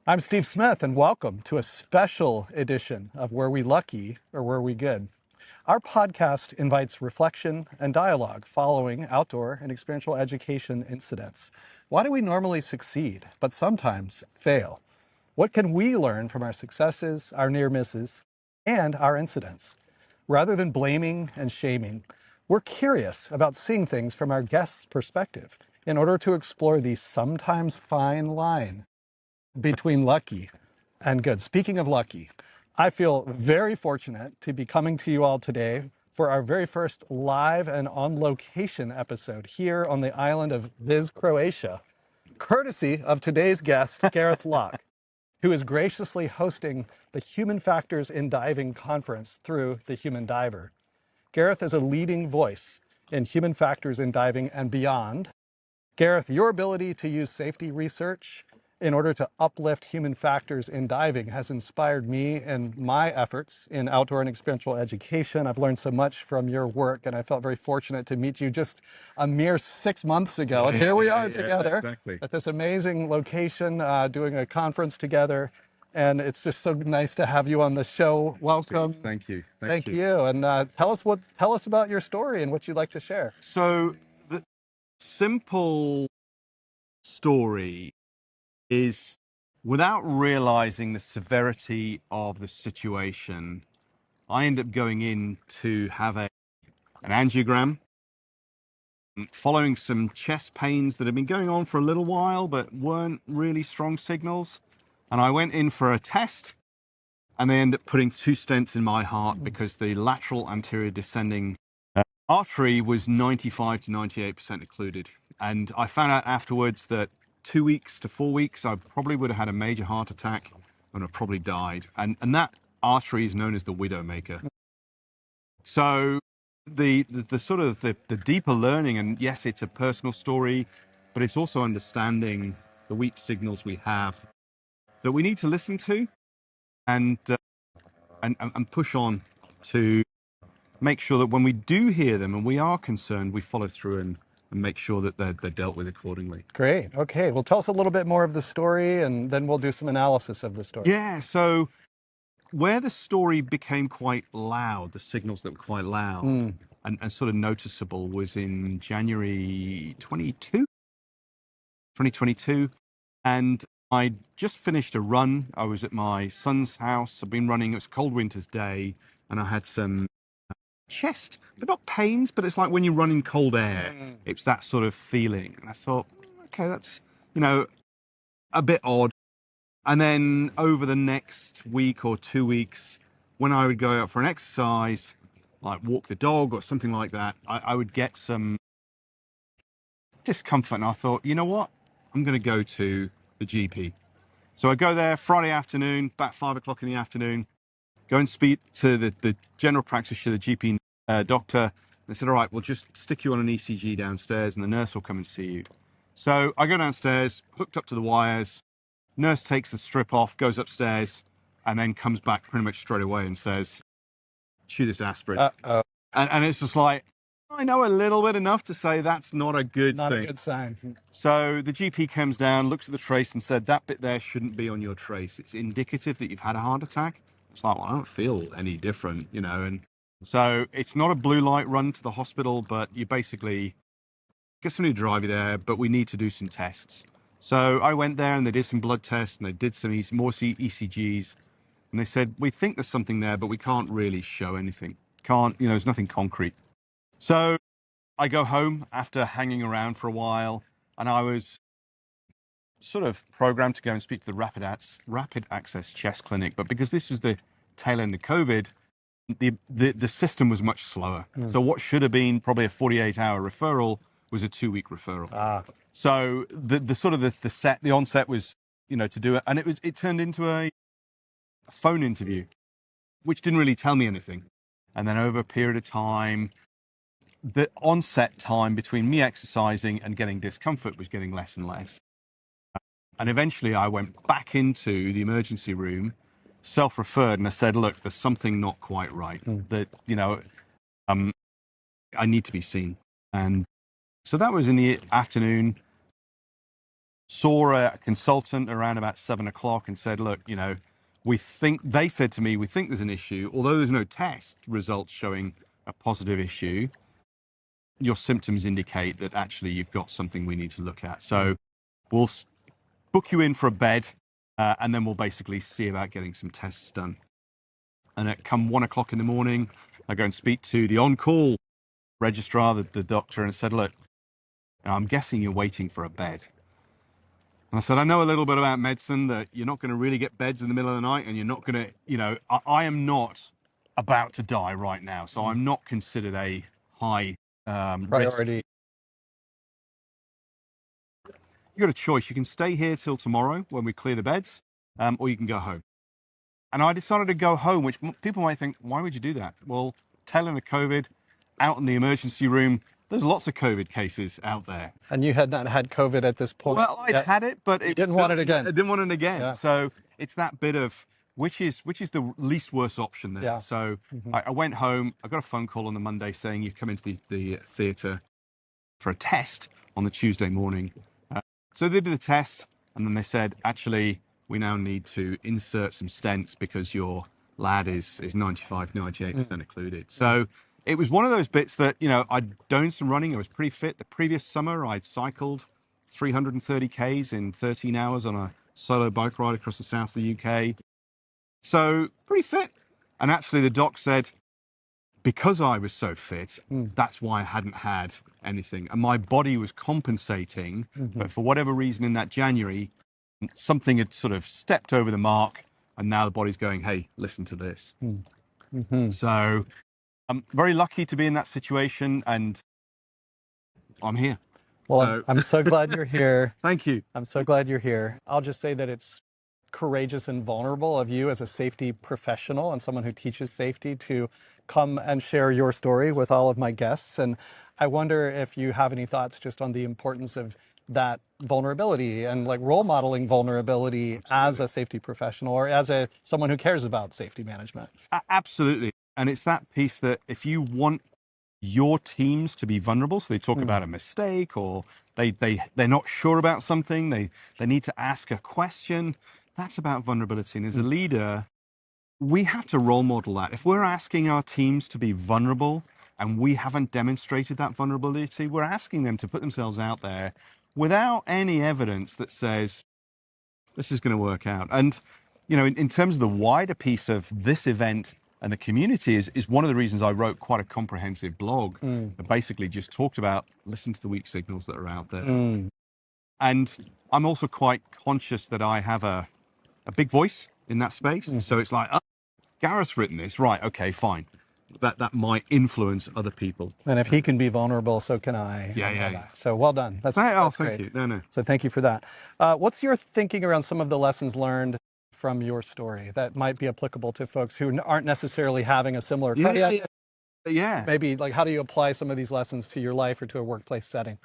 I'm Steve Smith, and welcome to a special edition of Were We Lucky or Were We Good? Our podcast invites reflection and dialogue following outdoor and experiential education incidents. Why do we normally succeed, but sometimes fail? What can we learn from our successes, our near misses, and our incidents? Rather than blaming and shaming, we're curious about seeing things from our guest's perspective in order to explore the sometimes fine line between lucky and good. Speaking of lucky, I feel very fortunate to be coming to you all today for our very first live and on location episode here on the island of Viz, Croatia, courtesy of today's guest, Gareth Lock, who is graciously hosting the Human Factors in Diving conference through the Human Diver. Gareth is a leading voice in human factors in diving and beyond. Gareth, your ability to use safety research in order to uplift human factors in diving has inspired me in my efforts in outdoor and experiential education. I've learned so much from your work, and I felt very fortunate to meet you just a mere 6 months ago. And here we are together at this amazing location, doing a conference together. And it's just so nice to have you on the show. Welcome. Thank you. Thank you. And tell us about your story and what you'd like to share. So the simple story is, without realizing the severity of the situation, I end up going in to have an angiogram, following some chest pains that had been going on for a little while but weren't really strong signals. And I went in for a test, and they ended up putting 2 stents in my heart because the lateral anterior descending artery was 95 to 98% occluded. And I found out afterwards that 2 weeks to 4 weeks, I probably would have had a major heart attack and I probably died. And that artery is known as the widowmaker. So the sort of the deeper learning, and yes, it's a personal story, but it's also understanding the weak signals we have that we need to listen to and push on to make sure that when we do hear them and we are concerned, we follow through and make sure that they're dealt with accordingly. Great. Okay. Well, tell us a little bit more of the story, and then we'll do some analysis of the story. Yeah. So where the story became quite loud, the signals that were quite loud and sort of noticeable, was in January 2022. And I just finished a run. I was at my son's house. I've been running. It was a cold winter's day, and I had some chest, but not pains, but it's like when you run in cold air, it's that sort of feeling. And I thought, okay, that's, a bit odd. And then over the next week or 2 weeks, when I would go out for an exercise, like walk the dog or something like that, I would get some discomfort. And I thought, you know what? I'm going to go to the GP. So I go there Friday afternoon, about 5 o'clock in the afternoon, go and speak to the general practitioner, the GP doctor. They said, all right, we'll just stick you on an ECG downstairs and the nurse will come and see you. So I go downstairs, hooked up to the wires, nurse takes the strip off, goes upstairs, and then comes back pretty much straight away and says, chew this aspirin. Uh-oh. And it's just like, I know a little bit enough to say that's not a good thing. Not a good sign. So the GP comes down, looks at the trace and said, that bit there shouldn't be on your trace. It's indicative that you've had a heart attack. It's like, well, I don't feel any different, and so it's not a blue light run to the hospital, but you basically get somebody to drive you there, but we need to do some tests. So I went there and they did some blood tests and they did some more ECGs, and they said, we think there's something there, but we can't really show anything. There's nothing concrete. So I go home after hanging around for a while, and I was sort of programmed to go and speak to the rapid access chest clinic, but because this was the tail end of COVID, the system was much slower. So what should have been probably a 48-hour referral was a 2-week referral. So the onset was, to do it, and it turned into a phone interview, which didn't really tell me anything. And then over a period of time, the onset time between me exercising and getting discomfort was getting less and less. And eventually I went back into the emergency room, self-referred, and I said, look, there's something not quite right. That, I need to be seen. And so that was in the afternoon. saw a consultant around about 7 o'clock and said, look, they said to me, we think there's an issue, although there's no test results showing a positive issue, your symptoms indicate that actually you've got something we need to look at. So we'll book you in for a bed, and then we'll basically see about getting some tests done. And at come 1 o'clock in the morning, I go and speak to the on-call registrar, the doctor, and said, look, I'm guessing you're waiting for a bed. And I said, I know a little bit about medicine, that you're not going to really get beds in the middle of the night, and you're not going to, I am not about to die right now. So I'm not considered a high Priority. risk. You've got a choice. You can stay here till tomorrow when we clear the beds, or you can go home. And I decided to go home, which people might think, why would you do that? Well, telling the COVID out in the emergency room, there's lots of COVID cases out there. And you had not had COVID at this point? Well, I'd had it, but you didn't want it again. I didn't want it again. Yeah. So it's that bit of which is the least worst option there. Yeah. So I went home. I got a phone call on the Monday saying you come into the theatre for a test on the Tuesday morning. So they did the test, and then they said, actually, we now need to insert some stents because your lad is 95, 98% occluded. So it was one of those bits that, I'd done some running. I was pretty fit. The previous summer, I'd cycled 330 Ks in 13 hours on a solo bike ride across the south of the UK. So pretty fit. And actually the doc said, because I was so fit, that's why I hadn't had anything. And my body was compensating, but for whatever reason in that January, something had sort of stepped over the mark, and now the body's going, hey, listen to this. So I'm very lucky to be in that situation, and I'm here. Well, I'm so glad you're here. Thank you. I'm so glad you're here. I'll just say that it's courageous and vulnerable of you as a safety professional and someone who teaches safety to come and share your story with all of my guests. And I wonder if you have any thoughts just on the importance of that vulnerability and like role modeling vulnerability as a safety professional or as someone who cares about safety management. Absolutely. And it's that piece that if you want your teams to be vulnerable, so they talk about a mistake or they're not sure about something, they need to ask a question, that's about vulnerability. And as a leader, we have to role model that. If we're asking our teams to be vulnerable and we haven't demonstrated that vulnerability, we're asking them to put themselves out there without any evidence that says this is going to work out. And, in terms of the wider piece of this event and the community is one of the reasons I wrote quite a comprehensive blog that basically just talked about listen to the weak signals that are out there. And I'm also quite conscious that I have a big voice in that space. So it's like, oh, Gareth's written this, right? Okay, fine. That might influence other people. And if he can be vulnerable, so can I. Yeah. So well done. That's thank great. you. No. So thank you for that. What's your thinking around some of the lessons learned from your story that might be applicable to folks who aren't necessarily having a similar Yeah. Maybe like how do you apply some of these lessons to your life or to a workplace setting?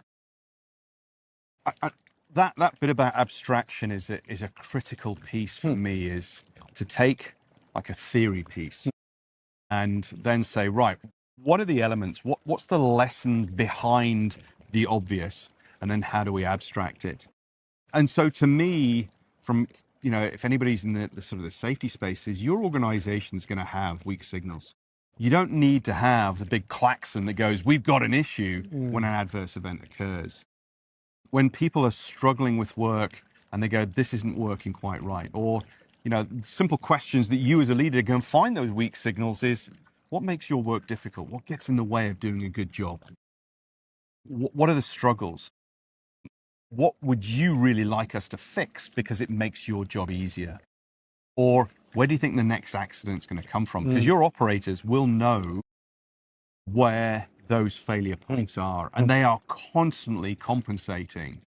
That bit about abstraction is a critical piece for me, is to take like a theory piece and then say, right, what are the elements? What's the lesson behind the obvious? And then how do we abstract it? And so to me, from, if anybody's in the sort of the safety spaces, your organization is going to have weak signals. You don't need to have the big klaxon that goes, we've got an issue when an adverse event occurs. When people are struggling with work and they go, this isn't working quite right, or, simple questions that you as a leader can find those weak signals is, what makes your work difficult? What gets in the way of doing a good job? What are the struggles? What would you really like us to fix because it makes your job easier? Or where do you think the next accident's going to come from? Because your operators will know where those failure points are, and they are constantly compensating.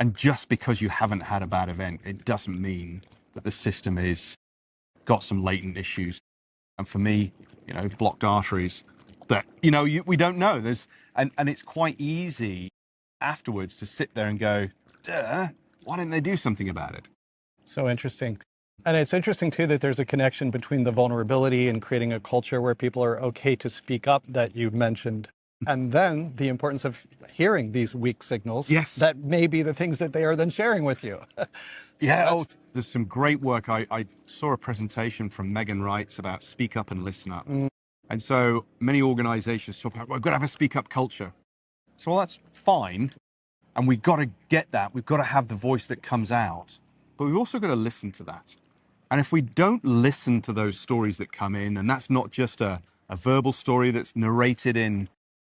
And just because you haven't had a bad event, it doesn't mean that the system is got some latent issues. And for me, blocked arteries that, we don't know. And it's quite easy afterwards to sit there and go, duh, why didn't they do something about it? So interesting. And it's interesting too that there's a connection between the vulnerability and creating a culture where people are okay to speak up that you mentioned And then the importance of hearing these weak signals Yes. that may be the things that they are then sharing with you. Yeah, there's some great work. I saw a presentation from Megan Wrights about speak up and listen up. And so many organizations talk about, well, we've got to have a speak up culture. So, well, that's fine. And we've got to get that. We've got to have the voice that comes out. But we've also got to listen to that. And if we don't listen to those stories that come in, and that's not just a verbal story that's narrated in,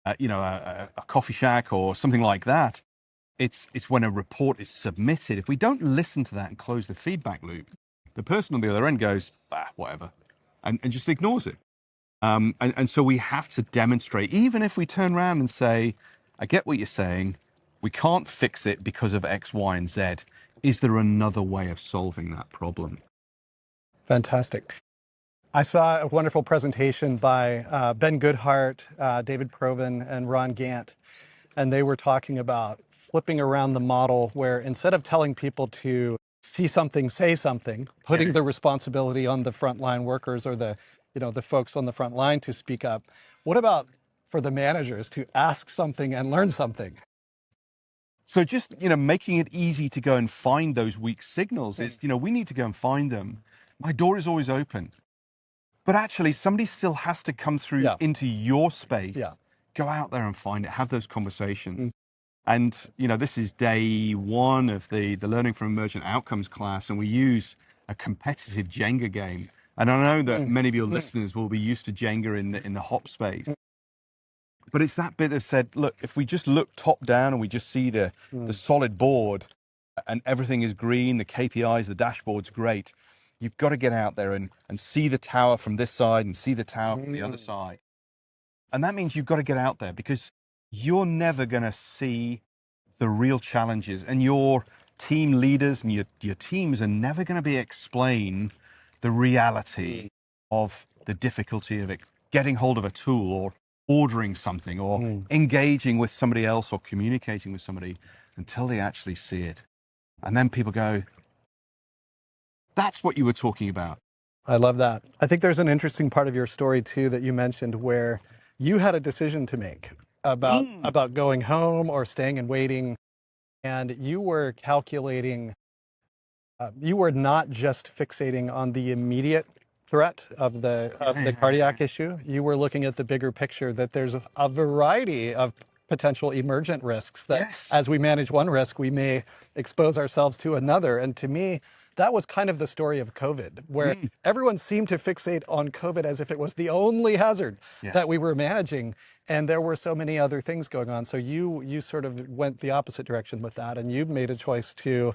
a coffee shack or something like that, it's when a report is submitted. If we don't listen to that and close the feedback loop, the person on the other end goes, whatever, and just ignores it. And so we have to demonstrate, even if we turn around and say, I get what you're saying, we can't fix it because of X, Y, and Z. Is there another way of solving that problem? Fantastic. I saw a wonderful presentation by Ben Goodhart, David Proven, and Ron Gant, and they were talking about flipping around the model where instead of telling people to see something, say something, putting the responsibility on the frontline workers or the folks on the front line to speak up, what about for the managers to ask something and learn something? So just, making it easy to go and find those weak signals. It's, we need to go and find them. My door is always open. But actually, somebody still has to come through into your space. Yeah. Go out there and find it, have those conversations. And, this is day one of the Learning from Emergent Outcomes class, and we use a competitive Jenga game. And I know that many of your listeners will be used to Jenga in the hop space. But it's that bit that said, look, if we just look top down and we just see the solid board and everything is green, the KPIs, the dashboard's great, you've got to get out there and see the tower from this side and see the tower from the other side. And that means you've got to get out there because you're never going to see the real challenges, and your team leaders and your teams are never going to be explain the reality of the difficulty of it, getting hold of a tool or ordering something or engaging with somebody else or communicating with somebody until they actually see it. And then people go, that's what you were talking about. I love that. I think there's an interesting part of your story too that you mentioned where you had a decision to make about going home or staying and waiting, and you were calculating. You were not just fixating on the immediate threat of the cardiac issue. You were looking at the bigger picture that there's a variety of potential emergent risks that as we manage one risk, we may expose ourselves to another. And to me, that was kind of the story of COVID, where everyone seemed to fixate on COVID as if it was the only hazard that we were managing. And there were so many other things going on. So you sort of went the opposite direction with that, and you made a choice to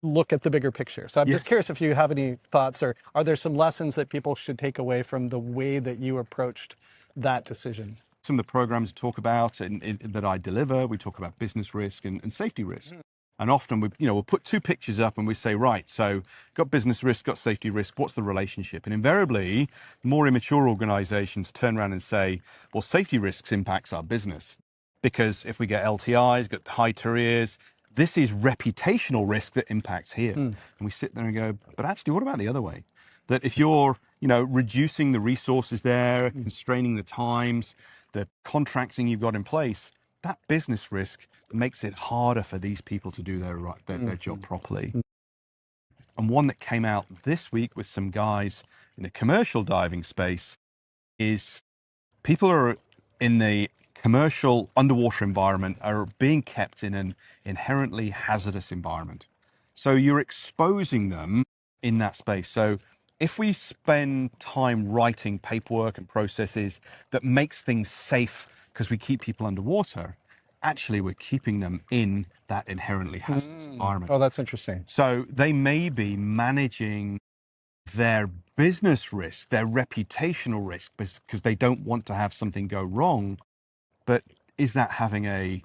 look at the bigger picture. So I'm just curious if you have any thoughts, or are there some lessons that people should take away from the way that you approached that decision? Some of the programs talk about that I deliver, we talk about business risk and safety risk. And often we'll put two pictures up and we say, right, so got business risk, got safety risk, what's the relationship? And invariably, more immature organizations turn around and say, well, safety risks impacts our business. Because if we get LTIs, got high careers, this is reputational risk that impacts here. And we sit there and go, but actually, what about the other way? That if you're, reducing the resources there, constraining the times, the contracting you've got in place, that business risk makes it harder for these people to do their job properly. And one that came out this week with some guys in the commercial diving space is people are in the commercial underwater environment are being kept in an inherently hazardous environment. So you're exposing them in that space. So if we spend time writing paperwork and processes that makes things safe because we keep people underwater, actually we're keeping them in that inherently hazardous environment. Oh, that's interesting. So they may be managing their business risk, their reputational risk, because they don't want to have something go wrong. But is that having an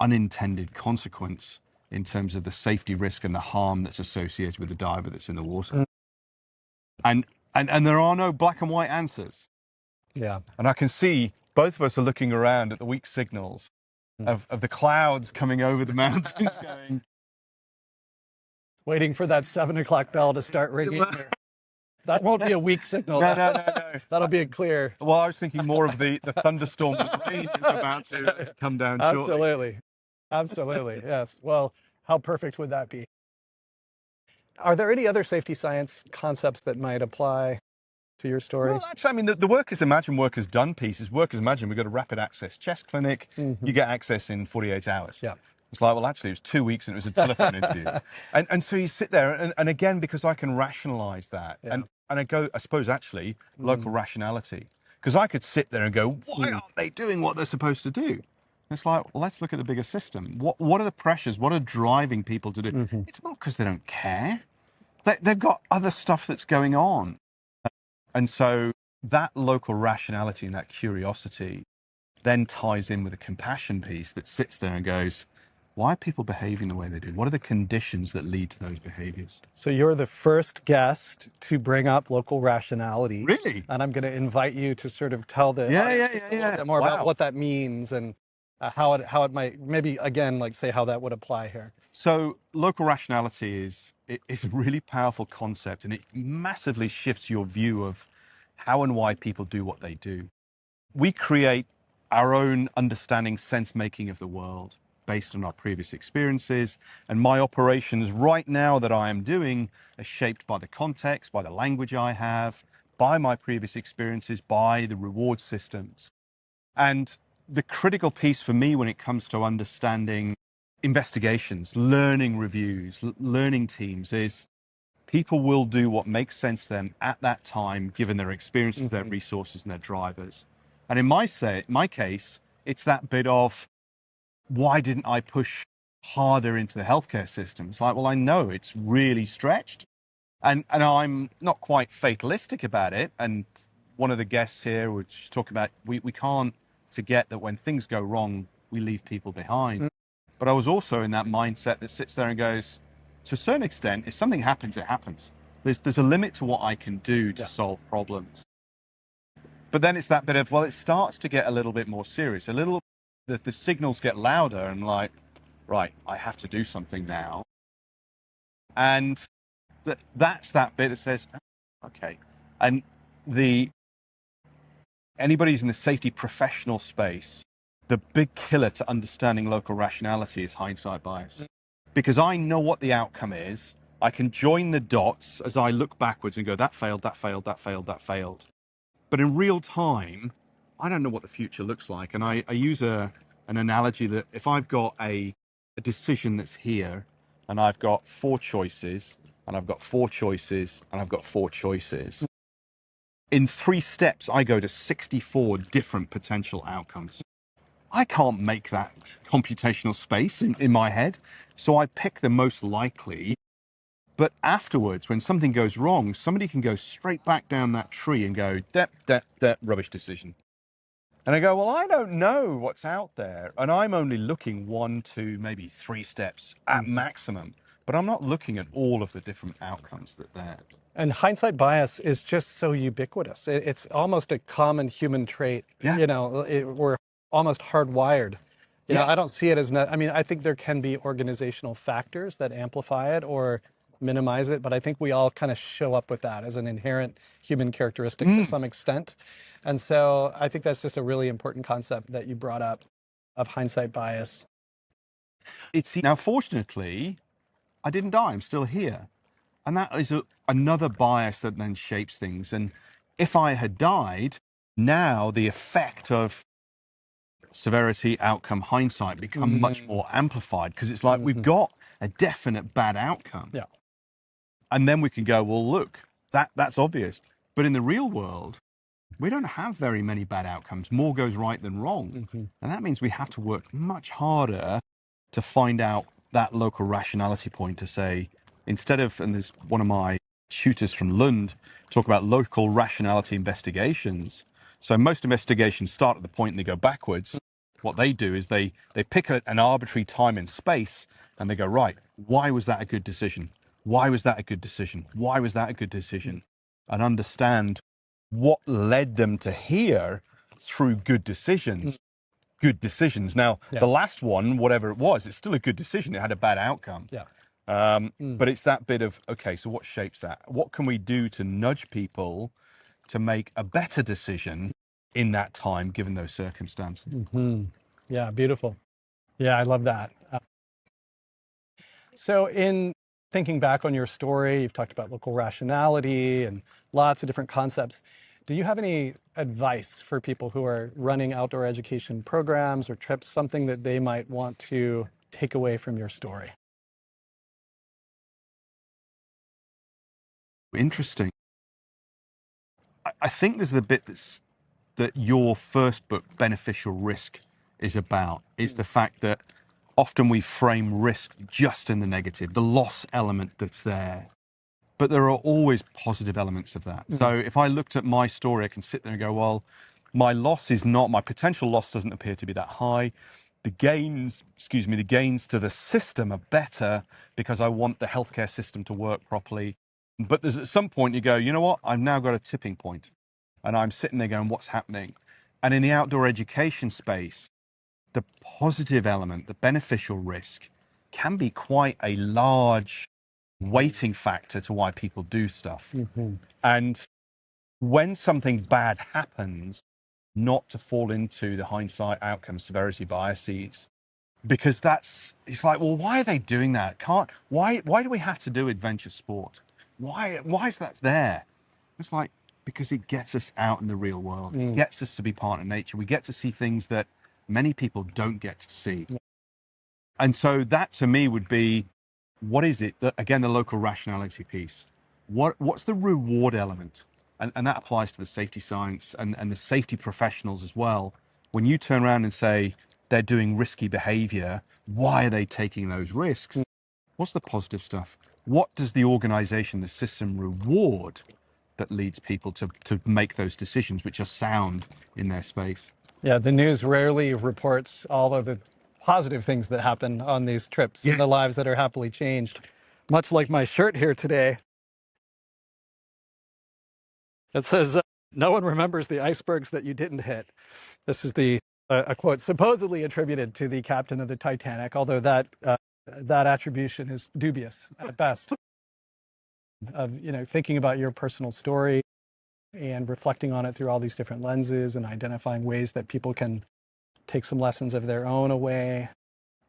unintended consequence in terms of the safety risk and the harm that's associated with the diver that's in the water? And there are no black and white answers. Yeah. And I can see both of us are looking around at the weak signals of the clouds coming over the mountains going, waiting for that 7 o'clock bell to start ringing. That won't be a weak signal. No. That'll be a clear. Well, I was thinking more of the thunderstorm and rain is about to come down shortly. Absolutely. Yes. Well, how perfect would that be? Are there any other safety science concepts that might apply to your story? Well, actually, I mean, the workers imagine, workers done piece is workers imagine we've got a rapid access chest clinic. You get access in 48 hours. Yeah. It's like, well, actually, it was 2 weeks and it was a telephone interview. And so you sit there, and again, because I can rationalize that, and I go, I suppose, actually, local rationality. Because I could sit there and go, why aren't they doing what they're supposed to do? And it's like, well, let's look at the bigger system. What are the pressures? What are driving people to do? It's not because they don't care. They've got other stuff that's going on. And so that local rationality and that curiosity then ties in with a compassion piece that sits there and goes, why are people behaving the way they do? What are the conditions that lead to those behaviors? So you're the first guest to bring up local rationality. Really? And I'm going to invite you to sort of tell the audience a little bit more about what that means and how it might, maybe again, like say how that would apply here. So local rationality is a really powerful concept, and it massively shifts your view of how and why people do what they do. We create our own understanding, sense making of the world based on our previous experiences, and my operations right now that I am doing are shaped by the context, by the language I have, by my previous experiences, by the reward systems. And the critical piece for me when it comes to understanding investigations, learning reviews, learning teams is people will do what makes sense to them at that time, given their experiences, their resources, and their drivers. And in my case, it's that bit of, why didn't I push harder into the healthcare system? It's like, well, I know it's really stretched, and I'm not quite fatalistic about it. And one of the guests here was talking about, we can't forget that when things go wrong, we leave people behind. But I was also in that mindset that sits there and goes, to a certain extent, if something happens, it happens. There's a limit to what I can do to solve problems. But then it's that bit of, well, it starts to get a little bit more serious. The signals get louder, and like, right, I have to do something now. And that's that bit that says, okay. And anybody who's in the safety professional space, the big killer to understanding local rationality is hindsight bias. Because I know what the outcome is. I can join the dots as I look backwards and go, that failed, that failed, that failed, that failed. But in real time, I don't know what the future looks like. And I use an analogy that if I've got a decision that's here, and I've got 4 choices, and I've got 4 choices, and I've got 4 choices, in 3 steps, I go to 64 different potential outcomes. I can't make that computational space in my head. So I pick the most likely. But afterwards, when something goes wrong, somebody can go straight back down that tree and go, that rubbish decision. And I go, well, I don't know what's out there. And I'm only looking 1, 2, maybe 3 steps at maximum. But I'm not looking at all of the different outcomes that there. And hindsight bias is just so ubiquitous. It's almost a common human trait. Yeah. You know, we're almost hardwired. You know, I don't see it as, I mean, I think there can be organizational factors that amplify it or minimize it, but I think we all kind of show up with that as an inherent human characteristic to some extent. And so I think that's just a really important concept that you brought up of hindsight bias. Now, fortunately, I didn't die. I'm still here. And that is another bias that then shapes things. And if I had died, now the effect of severity, outcome, hindsight become much more amplified, because it's like we've got a definite bad outcome. Yeah. And then we can go, well, look, that's obvious. But in the real world, we don't have very many bad outcomes. More goes right than wrong. And that means we have to work much harder to find out that local rationality point to say, instead of, and there's one of my tutors from Lund talk about local rationality investigations. So most investigations start at the point and they go backwards. What they do is they pick an arbitrary time and space and they go, right, why was that a good decision? Why was that a good decision? Why was that a good decision? And understand what led them to here through good decisions. Good decisions. Now, the last one, whatever it was, it's still a good decision. It had a bad outcome. Yeah. But it's that bit of, okay, so what shapes that? What can we do to nudge people to make a better decision in that time, given those circumstances? Yeah, beautiful. Yeah, I love that. So in thinking back on your story, you've talked about local rationality and lots of different concepts. Do you have any advice for people who are running outdoor education programs or trips, something that they might want to take away from your story? Interesting. I think there's the bit that your first book, Beneficial Risk, is about, is the fact that often we frame risk just in the negative, the loss element that's there. But there are always positive elements of that. So if I looked at my story, I can sit there and go, well, my potential loss doesn't appear to be that high. The gains to the system are better because I want the healthcare system to work properly. But there's at some point you go, you know what? I've now got a tipping point, and I'm sitting there going, what's happening? And in the outdoor education space, the positive element, the beneficial risk, can be quite a large weighting factor to why people do stuff. And when something bad happens, not to fall into the hindsight outcome severity biases, because it's like, well, why are they doing that? Why do we have to do adventure sport? Why is that there? It's like, because it gets us out in the real world. It gets us to be part of nature. We get to see things that many people don't get to see. And so that to me would be, what is it that, again, the local rationality piece, what's the reward element? And that applies to the safety science and the safety professionals as well. When you turn around and say they're doing risky behavior, why are they taking those risks? What's the positive stuff? What does the organization, the system reward that leads people to make those decisions which are sound in their space? Yeah, the news rarely reports all of the positive things that happen on these trips and the lives that are happily changed. Much like my shirt here today. It says, no one remembers the icebergs that you didn't hit. This is a quote supposedly attributed to the captain of the Titanic, although that attribution is dubious at best. Of thinking about your personal story and reflecting on it through all these different lenses and identifying ways that people can take some lessons of their own away.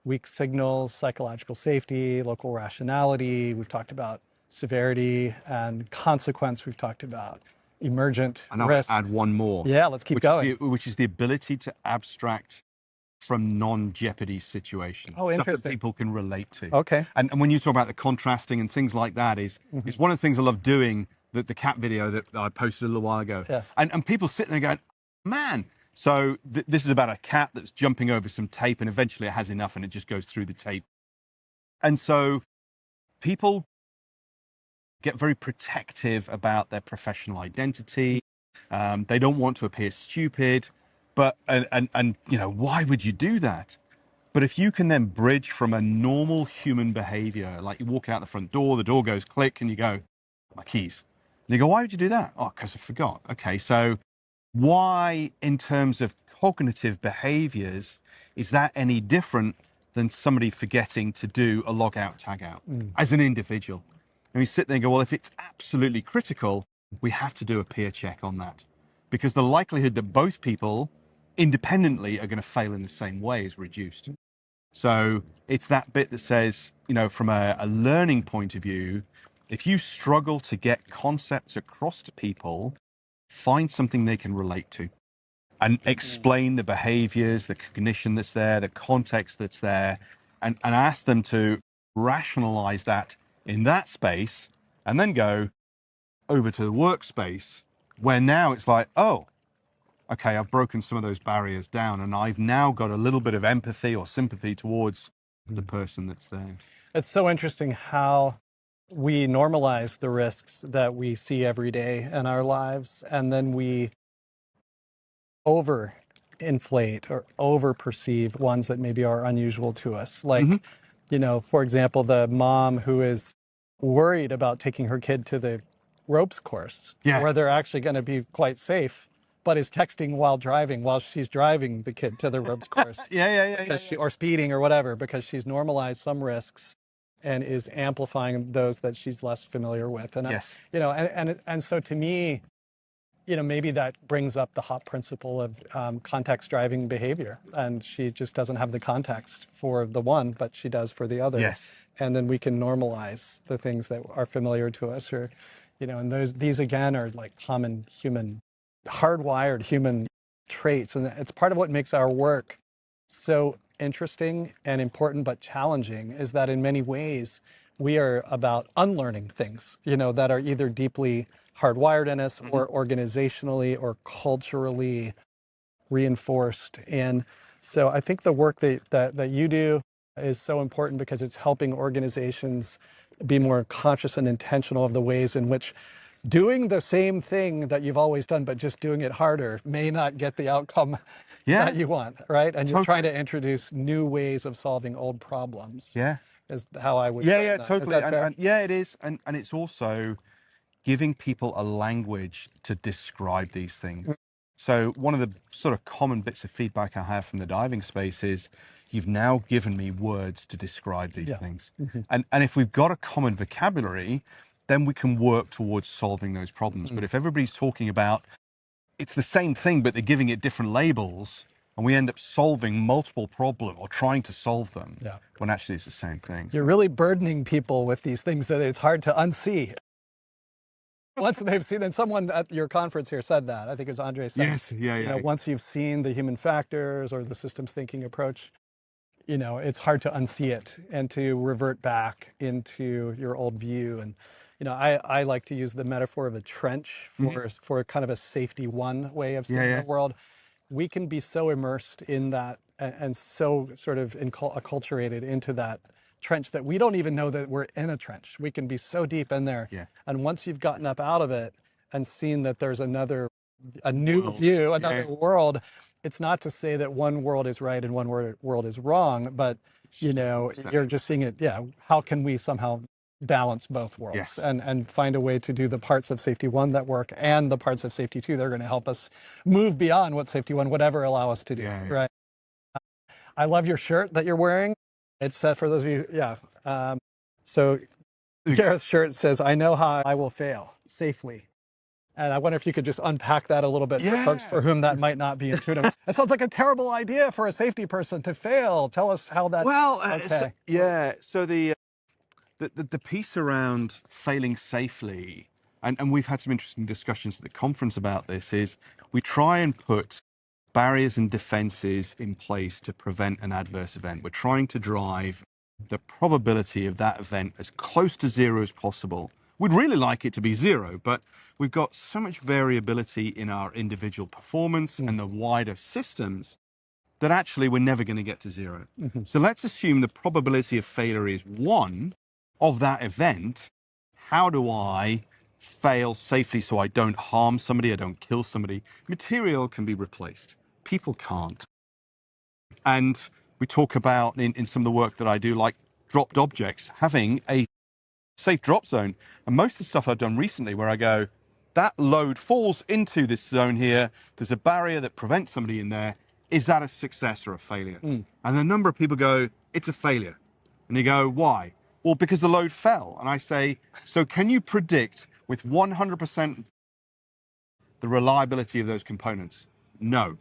Weak signals, psychological safety, local rationality. We've talked about severity and consequence. We've talked about emergent And I'll risk. add one more. Yeah, let's keep going. Which is the ability to abstract from non-jeopardy situations. Oh, stuff that interesting. people can relate to. Okay. And when you talk about the contrasting and things like that, it's one of the things I love doing, the cat video that I posted a little while ago. Yes. And people sitting there going, man. So this is about a cat that's jumping over some tape, and eventually it has enough and it just goes through the tape. And so people get very protective about their professional identity. They don't want to appear stupid, but and why would you do that? But if you can then bridge from a normal human behavior, like you walk out the front door, the door goes click, and you go, my keys. And you go, why would you do that? Oh, because I forgot. Okay, so why, in terms of cognitive behaviors, is that any different than somebody forgetting to do a log out, tag out as an individual? And we sit there and go, well, if it's absolutely critical, we have to do a peer check on that, because the likelihood that both people independently are going to fail in the same way is reduced. So it's that bit that says, from a learning point of view, if you struggle to get concepts across to people, find something they can relate to and explain the behaviors, the cognition that's there, the context that's there, and ask them to rationalize that in that space, and then go over to the workspace where now it's like, oh, okay, I've broken some of those barriers down, and I've now got a little bit of empathy or sympathy towards the person that's there. It's so interesting how we normalize the risks that we see every day in our lives, and then we over inflate or over perceive ones that maybe are unusual to us. Like, for example, the mom who is worried about taking her kid to the ropes course, where they're actually going to be quite safe, but is texting while she's driving the kid to the ropes course. Yeah. Or speeding or whatever, because she's normalized some risks and is amplifying those that she's less familiar with. And Yes. and so to me, maybe that brings up the Hop principle of context driving behavior. And she just doesn't have the context for the one, but she does for the other. Yes. And then we can normalize the things that are familiar to us, or, and these again are like common human, hardwired human traits. And it's part of what makes our work so interesting and important, but challenging, is that in many ways we are about unlearning things, that are either deeply hardwired in us or organizationally or culturally reinforced. And so I think the work that you do is so important because it's helping organizations be more conscious and intentional of the ways in which doing the same thing that you've always done, but just doing it harder, may not get the outcome that you want, right? And you're trying to introduce new ways of solving old problems. Yeah. Is how I would. Yeah, that. totally. Is that fair? And yeah, it is. And it's also giving people a language to describe these things. So one of the sort of common bits of feedback I have from the diving space is, you've now given me words to describe these things. And if we've got a common vocabulary, then we can work towards solving those problems. But if everybody's talking about, it's the same thing, but they're giving it different labels, and we end up solving multiple problems or trying to solve them, when actually it's the same thing. You're really burdening people with these things that it's hard to unsee. Once they've seen, and someone at your conference here said that, I think it was Andre said, Yes, yeah. Once you've seen the human factors or the systems thinking approach, it's hard to unsee it and to revert back into your old view. And, I like to use the metaphor of a trench for kind of a safety one way of seeing the world. We can be so immersed in that and so sort of acculturated into that trench that we don't even know that we're in a trench. We can be so deep in there. And once you've gotten up out of it and seen that there's a new view, another world, it's not to say that one world is right and one world is wrong, but you're just seeing it. How can we somehow balance both worlds and find a way to do the parts of safety one that work and the parts of safety two that are going to help us move beyond what safety one would ever allow us to do. Right. I love your shirt that you're wearing. It's set for those of you. So Gareth's shirt says, "I know how I will fail safely." And I wonder if you could just unpack that a little bit for folks for whom that might not be intuitive. That sounds like a terrible idea for a safety person to fail. Tell us how that. So the piece around failing safely, and we've had some interesting discussions at the conference about this, is we try and put barriers and defenses in place to prevent an adverse event. We're trying to drive the probability of that event as close to zero as possible. We'd really like it to be zero, but we've got so much variability in our individual performance and the wider systems that actually we're never going to get to zero. So let's assume the probability of failure is 1 of that event. How do I fail safely so I don't harm somebody, I don't kill somebody? Material can be replaced. People can't. And we talk about in some of the work that I do, like dropped objects, having a safe drop zone. And most of the stuff I've done recently where I go, that load falls into this zone here, there's a barrier that prevents somebody in there. Is that a success or a failure? And a number of people go, it's a failure. And you go, why? Well, because the load fell. And I say, so can you predict with 100% the reliability of those components? No.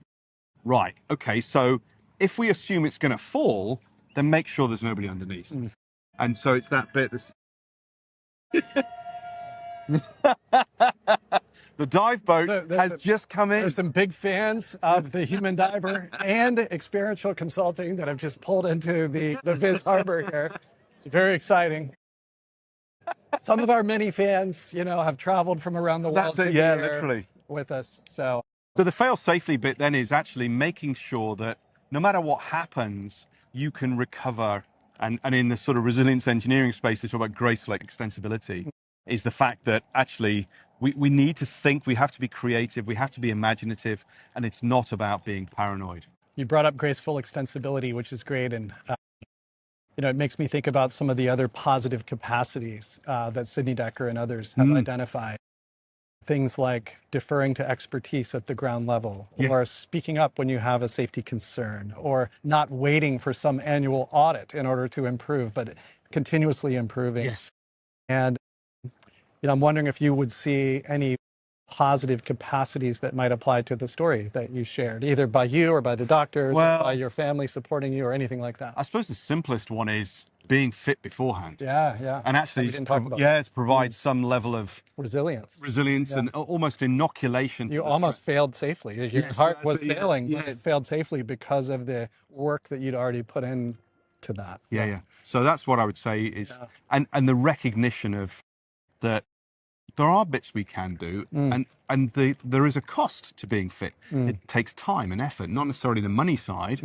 Right. Okay. So if we assume it's going to fall, then make sure there's nobody underneath. And so it's that bit that's... The dive boat has just come in. There's some big fans of the human diver and experiential consulting that have just pulled into the Viz Harbor here. It's very exciting. Some of our many fans, have traveled from around the world to be here literally with us. So the fail safely bit then is actually making sure that no matter what happens, you can recover. And in the sort of resilience engineering space, they talk about graceful extensibility, is the fact that actually we need to think, we have to be creative, we have to be imaginative, and it's not about being paranoid. You brought up graceful extensibility, which is great. And it makes me think about some of the other positive capacities that Sidney Dekker and others have identified. Things like deferring to expertise at the ground level, or speaking up when you have a safety concern, or not waiting for some annual audit in order to improve, but continuously improving. Yes. And I'm wondering if you would see any positive capacities that might apply to the story that you shared, either by you or by the doctors, or by your family supporting you, or anything like that. I suppose the simplest one is being fit beforehand. Yeah. And actually, to provide some level of resilience and almost inoculation. You almost failed safely. Your heart was failing, but it failed safely because of the work that you'd already put into that. Yeah. So that's what I would say is, and the recognition of that there are bits we can do, and there is a cost to being fit. It takes time and effort, not necessarily the money side,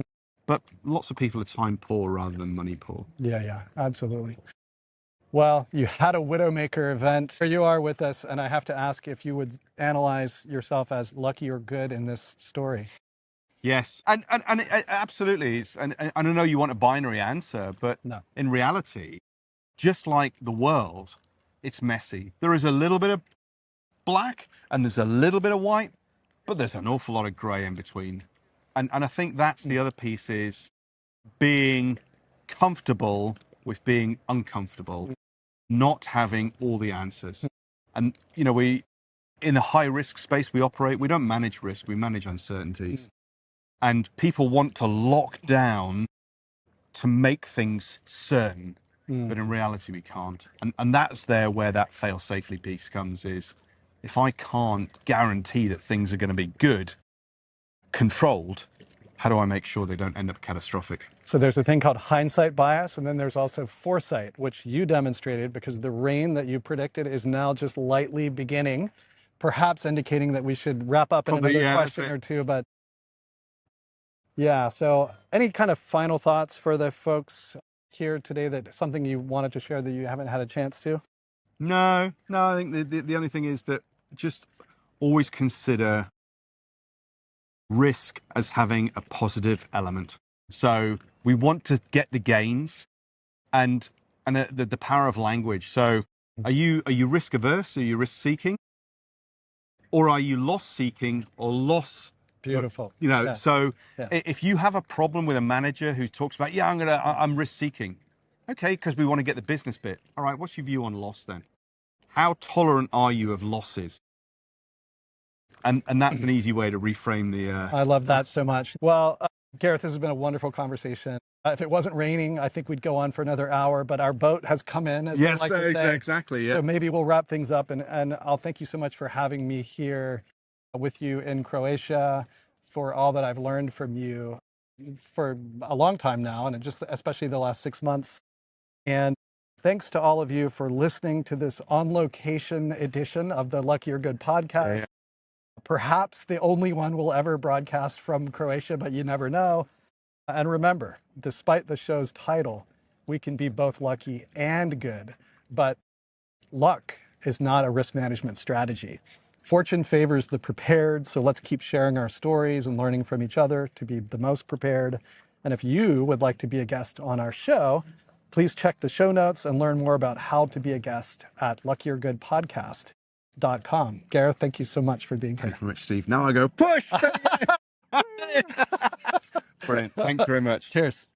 but lots of people are time poor rather than money poor. Yeah, absolutely. Well, you had a Widowmaker event. Here you are with us, and I have to ask if you would analyze yourself as lucky or good in this story. Yes, and it absolutely is. And I know you want a binary answer, but no. In reality, just like the world, it's messy. There is a little bit of black and there's a little bit of white, but there's an awful lot of grey in between. And I think that's the other piece, is being comfortable with being uncomfortable, not having all the answers. And, we, in the high risk space we operate, we don't manage risk, we manage uncertainties. And people want to lock down to make things certain. But in reality, we can't. And that's where that fail safely piece comes, is if I can't guarantee that things are going to be good, controlled, how do I make sure they don't end up catastrophic? So there's a thing called hindsight bias, and then there's also foresight, which you demonstrated, because the rain that you predicted is now just lightly beginning, perhaps indicating that we should wrap up in another question or two. But yeah, so any kind of final thoughts for the folks here today, that something you wanted to share that you haven't had a chance to? No, I think the only thing is that just always consider risk as having a positive element. So we want to get the gains and the power of language. So are you risk averse? Are you risk seeking? Or are you loss seeking or loss? Beautiful. So if you have a problem with a manager who talks about, I'm risk seeking. Okay, because we want to get the business bit. All right, what's your view on loss then? How tolerant are you of losses? And that's an easy way to reframe the... I love that so much. Well, Gareth, this has been a wonderful conversation. If it wasn't raining, I think we'd go on for another hour, but our boat has come in, as yes, they like to say. Exactly. Yeah. So maybe we'll wrap things up, and I'll thank you so much for having me here with you in Croatia, for all that I've learned from you for a long time now, and just especially the last 6 months. And thanks to all of you for listening to this on-location edition of the Lucky or Good podcast. Perhaps the only one we'll ever broadcast from Croatia, but you never know. And remember, despite the show's title, we can be both lucky and good. But luck is not a risk management strategy. Fortune favors the prepared, so let's keep sharing our stories and learning from each other to be the most prepared. And if you would like to be a guest on our show, please check the show notes and learn more about how to be a guest at luckyorgoodpodcast.com. Gareth, thank you so much for being here. Thank you very much, Steve. Now I go, push! Brilliant. Thanks very much. Cheers.